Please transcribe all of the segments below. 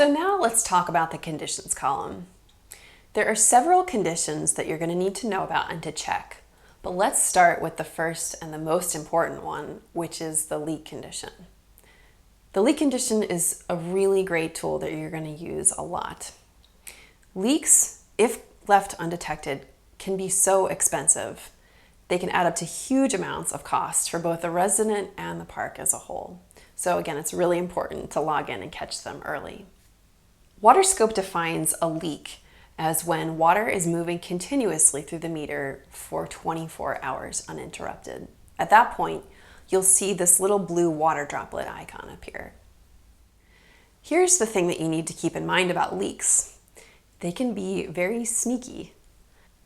So now let's talk about the conditions column. There are several conditions that you're going to need to know about and to check, but let's start with the first and the most important one, which is the leak condition. The leak condition is a really great tool that you're going to use a lot. Leaks, if left undetected, can be so expensive. They can add up to huge amounts of cost for both the resident and the park as a whole. So again, it's really important to log in and catch them early. WaterScope defines a leak as when water is moving continuously through the meter for 24 hours uninterrupted. At that point, you'll see this little blue water droplet icon appear. Here's the thing that you need to keep in mind about leaks. They can be very sneaky.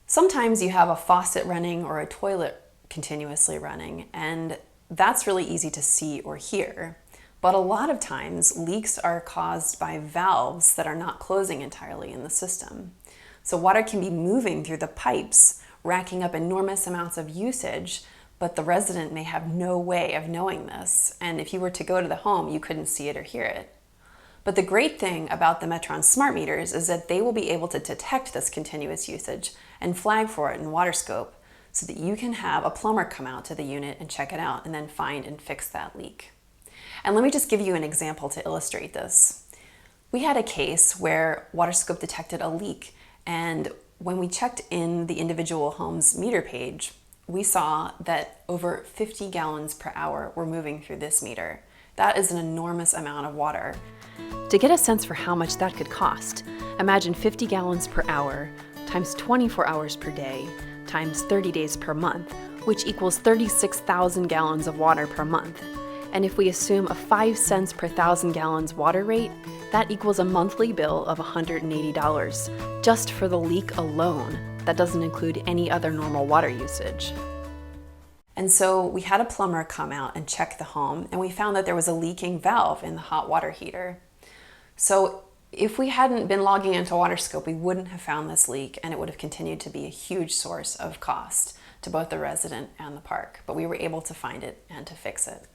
Sometimes you have a faucet running or a toilet continuously running, and that's really easy to see or hear. But a lot of times, leaks are caused by valves that are not closing entirely in the system. So water can be moving through the pipes, racking up enormous amounts of usage, but the resident may have no way of knowing this. And if you were to go to the home, you couldn't see it or hear it. But the great thing about the Metron smart meters is that they will be able to detect this continuous usage and flag for it in WaterScope so that you can have a plumber come out to the unit and check it out and then find and fix that leak. And let me just give you an example to illustrate this. We had a case where WaterScope detected a leak, and when we checked in the individual home's meter page, we saw that over 50 gallons per hour were moving through this meter. That is an enormous amount of water. To get a sense for how much that could cost, imagine 50 gallons per hour times 24 hours per day times 30 days per month, which equals 36,000 gallons of water per month. And if we assume a 5 cents per 1,000 gallons water rate, that equals a monthly bill of $180 just for the leak alone. That doesn't include any other normal water usage. And so we had a plumber come out and check the home, and we found that there was a leaking valve in the hot water heater. So if we hadn't been logging into WaterScope, we wouldn't have found this leak, and it would have continued to be a huge source of cost to both the resident and the park. But we were able to find it and to fix it.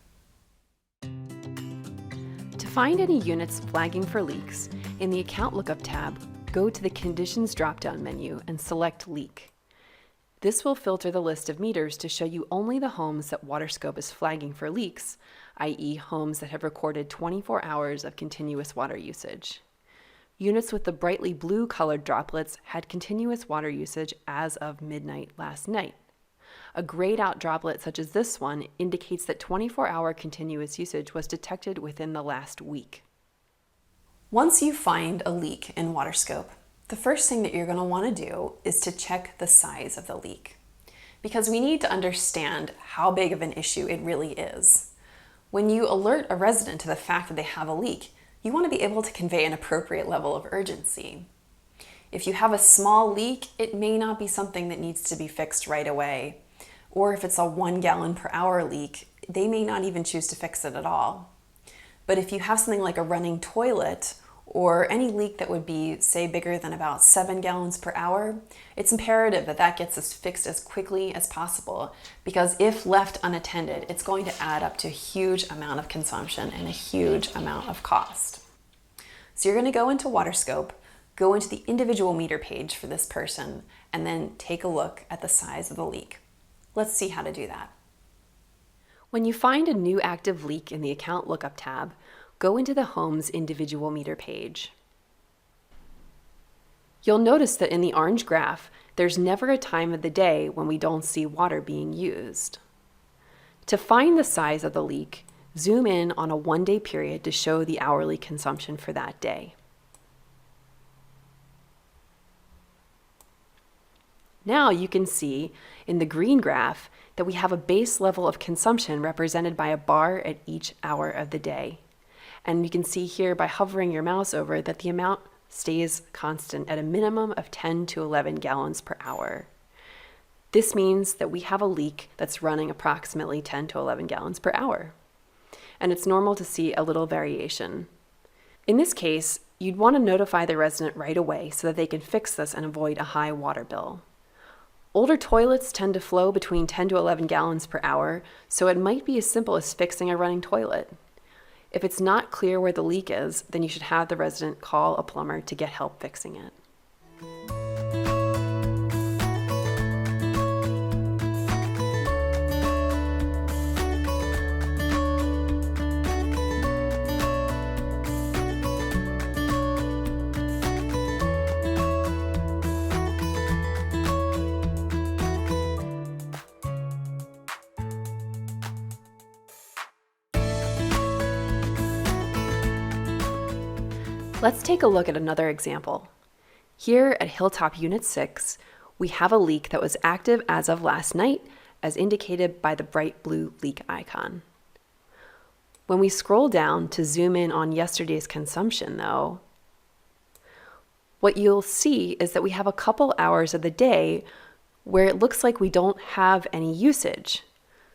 To find any units flagging for leaks, in the Account Lookup tab, go to the Conditions drop-down menu and select Leak. This will filter the list of meters to show you only the homes that WaterScope is flagging for leaks, i.e. homes that have recorded 24 hours of continuous water usage. Units with the brightly blue colored droplets had continuous water usage as of midnight last night. A grayed out droplet such as this one indicates that 24-hour continuous usage was detected within the last week. Once you find a leak in WaterScope, the first thing that you're going to want to do is to check the size of the leak, because we need to understand how big of an issue it really is. When you alert a resident to the fact that they have a leak, you want to be able to convey an appropriate level of urgency. If you have a small leak, it may not be something that needs to be fixed right away. Or if it's a 1 gallon per hour leak, they may not even choose to fix it at all. But if you have something like a running toilet or any leak that would be, say, bigger than about 7 gallons per hour, it's imperative that that gets fixed as quickly as possible, because if left unattended, it's going to add up to a huge amount of consumption and a huge amount of cost. So you're going to go into WaterScope, go into the individual meter page for this person, and then take a look at the size of the leak. Let's see how to do that. When you find a new active leak in the Account Lookup tab, go into the home's individual meter page. You'll notice that in the orange graph, there's never a time of the day when we don't see water being used. To find the size of the leak, zoom in on a one-day period to show the hourly consumption for that day. Now you can see in the green graph that we have a base level of consumption represented by a bar at each hour of the day. And you can see here by hovering your mouse over that the amount stays constant at a minimum of 10 to 11 gallons per hour. This means that we have a leak that's running approximately 10 to 11 gallons per hour. And it's normal to see a little variation. In this case, you'd want to notify the resident right away so that they can fix this and avoid a high water bill. Older toilets tend to flow between 10 to 11 gallons per hour, so it might be as simple as fixing a running toilet. If it's not clear where the leak is, then you should have the resident call a plumber to get help fixing it. Let's take a look at another example. Here at Hilltop Unit 6, we have a leak that was active as of last night, as indicated by the bright blue leak icon. When we scroll down to zoom in on yesterday's consumption, though, what you'll see is that we have a couple hours of the day where it looks like we don't have any usage.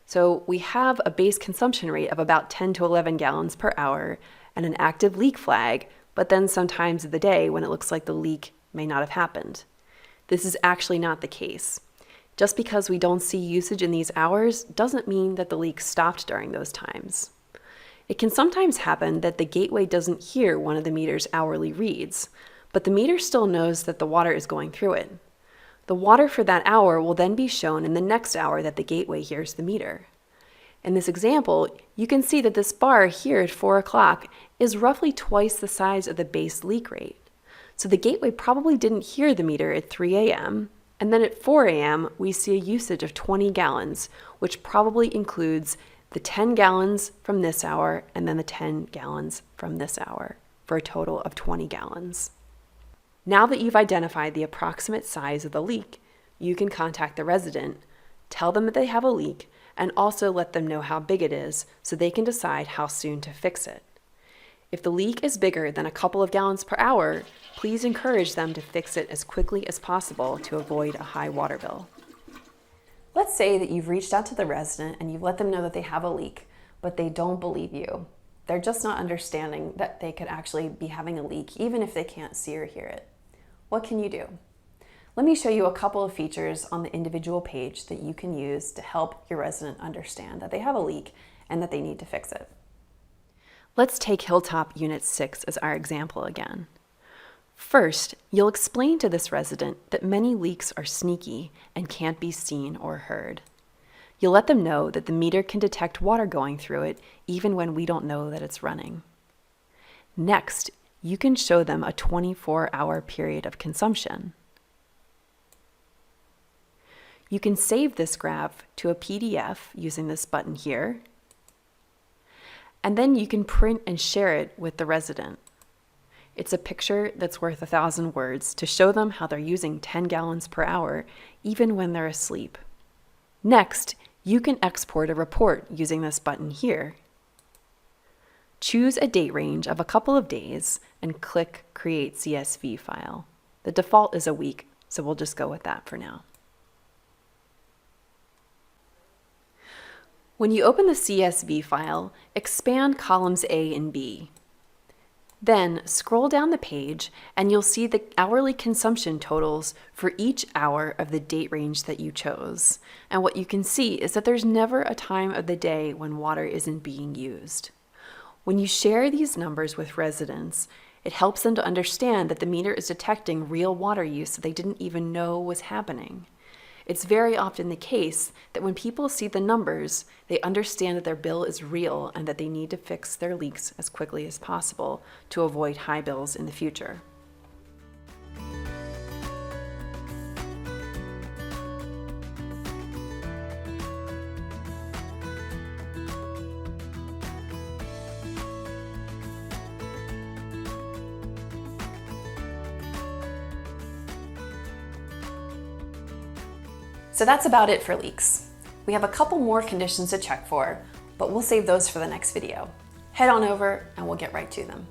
So we have a base consumption rate of about 10 to 11 gallons per hour and an active leak flag, but then some times of the day when it looks like the leak may not have happened. This is actually not the case. Just because we don't see usage in these hours doesn't mean that the leak stopped during those times. It can sometimes happen that the gateway doesn't hear one of the meter's hourly reads, but the meter still knows that the water is going through it. The water for that hour will then be shown in the next hour that the gateway hears the meter. In this example, you can see that this bar here at 4 o'clock is roughly twice the size of the base leak rate. So the gateway probably didn't hear the meter at 3 a.m., and then at 4 a.m. we see a usage of 20 gallons, which probably includes the 10 gallons from this hour and then the 10 gallons from this hour, for a total of 20 gallons. Now that you've identified the approximate size of the leak, you can contact the resident, tell them that they have a leak, and also let them know how big it is so they can decide how soon to fix it. If the leak is bigger than a couple of gallons per hour, please encourage them to fix it as quickly as possible to avoid a high water bill. Let's say that you've reached out to the resident and you've let them know that they have a leak, but they don't believe you. They're just not understanding that they could actually be having a leak, even if they can't see or hear it. What can you do? Let me show you a couple of features on the individual page that you can use to help your resident understand that they have a leak and that they need to fix it. Let's take Hilltop Unit 6 as our example again. First, you'll explain to this resident that many leaks are sneaky and can't be seen or heard. You'll let them know that the meter can detect water going through it even when we don't know that it's running. Next, you can show them a 24-hour period of consumption. You can save this graph to a PDF using this button here, and then you can print and share it with the resident. It's a picture that's worth 1,000 words to show them how they're using 10 gallons per hour even when they're asleep. Next, you can export a report using this button here. Choose a date range of a couple of days and click Create CSV File. The default is a week, so we'll just go with that for now. When you open the CSV file, expand columns A and B. Then scroll down the page and you'll see the hourly consumption totals for each hour of the date range that you chose. And what you can see is that there's never a time of the day when water isn't being used. When you share these numbers with residents, it helps them to understand that the meter is detecting real water use that they didn't even know was happening. It's very often the case that when people see the numbers, they understand that their bill is real and that they need to fix their leaks as quickly as possible to avoid high bills in the future. So that's about it for leaks. We have a couple more conditions to check for, but we'll save those for the next video. Head on over and we'll get right to them.